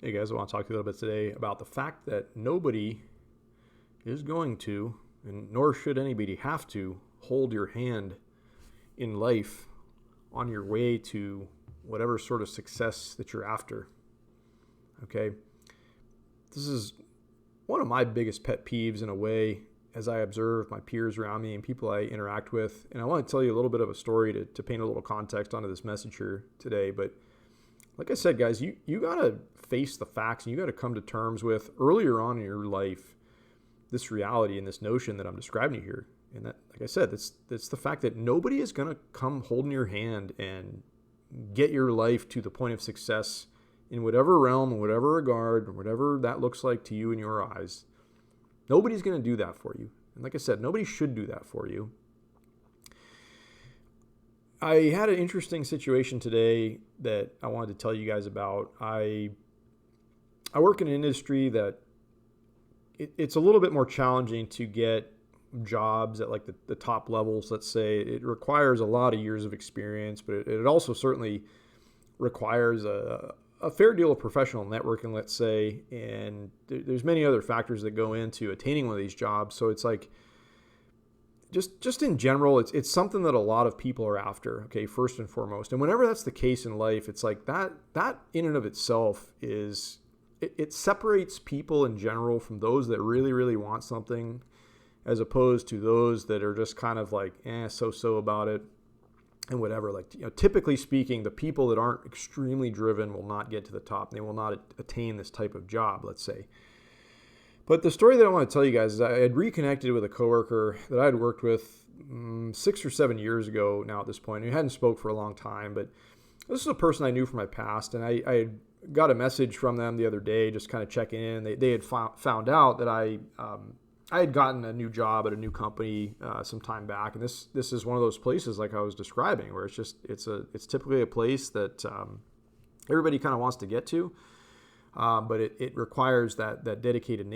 Hey guys, I want to talk to you a little bit today about the fact that nobody is going to, and nor should anybody have to, hold your hand in life on your way to whatever sort of success that you're after. Okay? This is one of my biggest pet peeves in a way as I observe my peers around me and people I interact with. And I want to tell you a little bit of a story to paint a little context onto this message here today. But like I said, guys, you got to face the facts and you got to come to terms with earlier on in your life this reality and this notion that I'm describing here. And that, like I said, that's the fact that nobody is going to come holding your hand and get your life to the point of success in whatever realm, in whatever regard, whatever that looks like to you in your eyes. Nobody's going to do that for you. And like I said, nobody should do that for you. I had an interesting situation today that I wanted to tell you guys about. I work in an industry that it's a little bit more challenging to get jobs at like the top levels. Let's say it requires a lot of years of experience, but it also certainly requires a fair deal of professional networking, let's say, and there's many other factors that go into attaining one of these jobs. So it's like, just in general, it's something that a lot of people are after, okay, first and foremost. And whenever that's the case in life, it's like that in and of itself is, it separates people in general from those that really, really want something, as opposed to those that are just kind of like, so about it and whatever. Like, typically speaking, the people that aren't extremely driven will not get to the top. They will not attain this type of job, let's say. But the story that I want to tell you guys is I had reconnected with a coworker that I had worked with 6 or 7 years ago now at this point. We hadn't spoke for a long time, but this is a person I knew from my past, and I had got a message from them the other day just kind of checking in. They had found out that I had gotten a new job at a new company some time back, and this is one of those places like I was describing where it's typically a place that everybody kind of wants to get to. But it requires that dedicated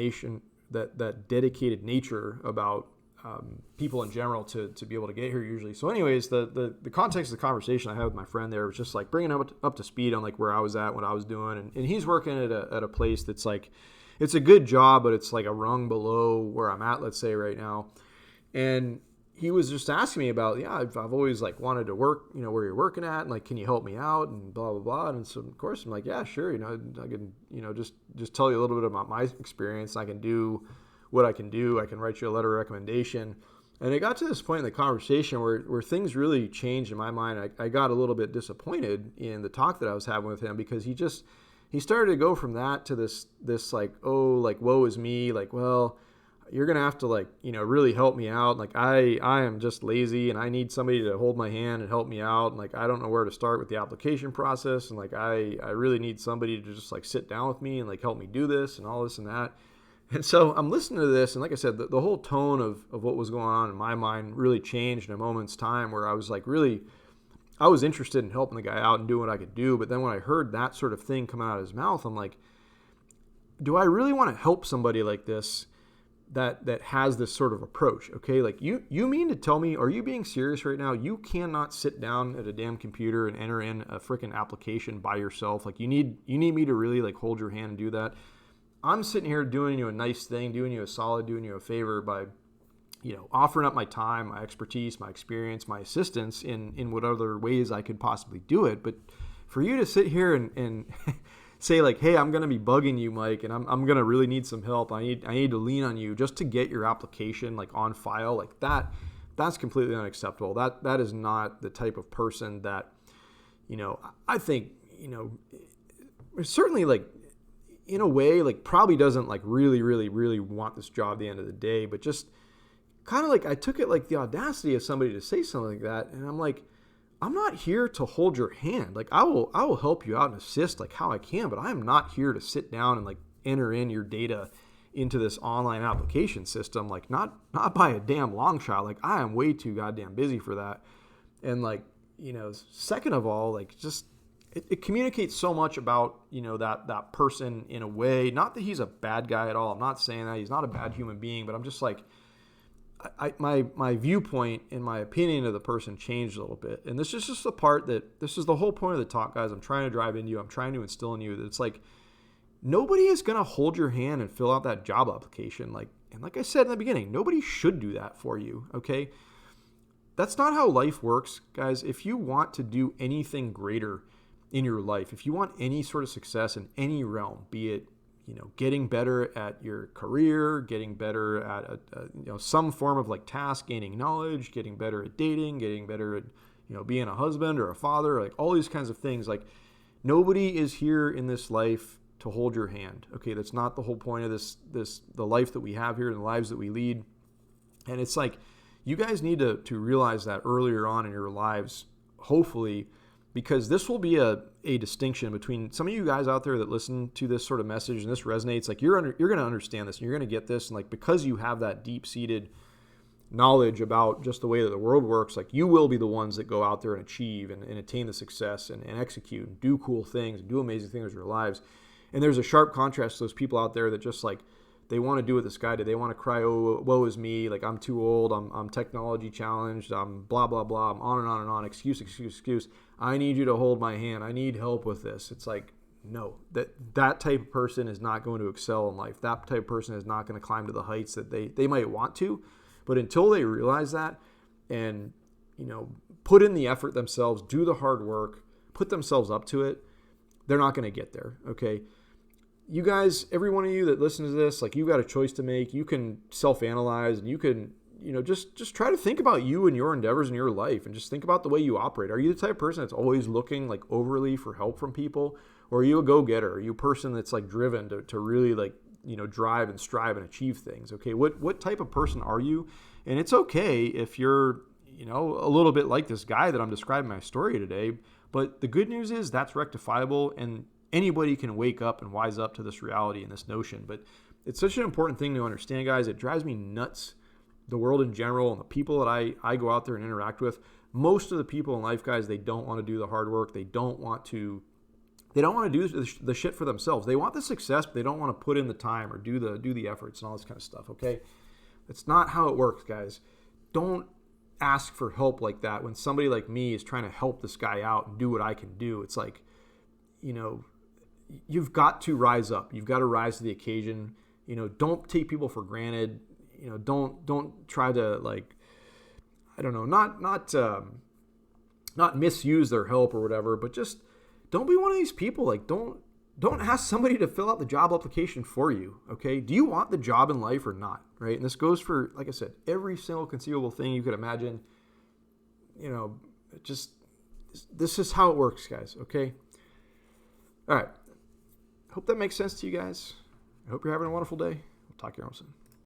dedicated nature about people in general to be able to get here usually. So anyways, the context of the conversation I had with my friend there was just like bringing him up to speed on like where I was at, what I was doing. And he's working at a place that's like, it's a good job, but it's like a rung below where I'm at, let's say right now. And he was just asking me about, I've always like wanted to work, where you're working at, and like, can you help me out, and blah, blah, blah. And so of course I'm like, yeah, sure. I can, just tell you a little bit about my experience. I can do what I can do. I can write you a letter of recommendation. And it got to this point in the conversation where things really changed in my mind. I got a little bit disappointed in the talk that I was having with him, because he started to go from that to this like, oh, like, woe is me. Like, well, you're going to have to like, really help me out. Like I am just lazy and I need somebody to hold my hand and help me out. And like, I don't know where to start with the application process. And like, I really need somebody to just like sit down with me and like help me do this and all this and that. And so I'm listening to this. And like I said, the whole tone of what was going on in my mind really changed in a moment's time, where I was like, I was interested in helping the guy out and doing what I could do. But then when I heard that sort of thing come out of his mouth, I'm like, do I really want to help somebody like this that has this sort of approach? Okay, like you mean to tell me, are you being serious right now? You cannot sit down at a damn computer and enter in a freaking application by yourself. Like you need me to really like hold your hand and do that. I'm sitting here doing you a nice thing, doing you a solid, doing you a favor by offering up my time, my expertise, my experience, my assistance in what other ways I could possibly do it. But for you to sit here and say like, hey, I'm going to be bugging you, Mike, and I'm going to really need some help. I need to lean on you just to get your application like on file, like that's completely unacceptable. That is not the type of person that, I think, certainly like in a way, like probably doesn't like really, really, really want this job at the end of the day, but just kind of like, I took it like the audacity of somebody to say something like that. And I'm like, I'm not here to hold your hand. Like I will help you out and assist like how I can, but I'm not here to sit down and like enter in your data into this online application system. Like not by a damn long shot. Like I am way too goddamn busy for that. And like, second of all, like just it communicates so much about, that person in a way, not that he's a bad guy at all. I'm not saying that he's not a bad human being, but I'm just like, my viewpoint and my opinion of the person changed a little bit. And this is just the part that, this is the whole point of the talk, guys. I'm trying to drive into you. I'm trying to instill in you that it's like, nobody is going to hold your hand and fill out that job application. And like I said in the beginning, nobody should do that for you, okay? That's not how life works, guys. If you want to do anything greater in your life, if you want any sort of success in any realm, be it, getting better at your career, getting better at some form of like task, gaining knowledge, getting better at dating, getting better at being a husband or a father, like all these kinds of things, like nobody is here in this life to hold your hand. Okay, that's not the whole point of the life that we have here and the lives that we lead. And it's like you guys need to realize that earlier on in your lives, hopefully, because this will be a distinction between some of you guys out there that listen to this sort of message and this resonates. Like you're going to understand this and you're going to get this, and like because you have that deep-seated knowledge about just the way that the world works, like you will be the ones that go out there and achieve and attain the success and execute and do cool things and do amazing things with your lives. And there's a sharp contrast to those people out there that just like they want to do what this guy did. They want to cry, oh, woe is me, like I'm too old, I'm technology challenged, I'm blah, blah, blah, I'm on and on and on, excuse. I need you to hold my hand. I need help with this. It's like, no, that type of person is not going to excel in life. That type of person is not going to climb to the heights that they might want to. But until they realize that and, put in the effort themselves, do the hard work, put themselves up to it, they're not going to get there, okay? You guys, every one of you that listens to this, like you've got a choice to make. You can self-analyze and you can, just try to think about you and your endeavors in your life and just think about the way you operate. Are you the type of person that's always looking like overly for help from people? Or are you a go-getter? Are you a person that's like driven to really like, drive and strive and achieve things? Okay. What type of person are you? And it's okay if you're, a little bit like this guy that I'm describing my story today, but the good news is that's rectifiable and anybody can wake up and wise up to this reality and this notion. But it's such an important thing to understand, guys. It drives me nuts, the world in general and the people that I go out there and interact with. Most of the people in life, guys, they don't want to do the hard work. They don't want to do the shit for themselves. They want the success, but they don't want to put in the time or do the efforts and all this kind of stuff, okay? That's not how it works, guys. Don't ask for help like that when somebody like me is trying to help this guy out and do what I can do. It's like, you've got to rise up. You've got to rise to the occasion. Don't take people for granted. Don't try to like, I don't know, not misuse their help or whatever, but just don't be one of these people. Like don't ask somebody to fill out the job application for you. Okay. Do you want the job in life or not? Right. And this goes for, like I said, every single conceivable thing you could imagine. This is how it works, guys. Okay. All right. Hope that makes sense to you guys. I hope you're having a wonderful day. We'll talk to you all soon.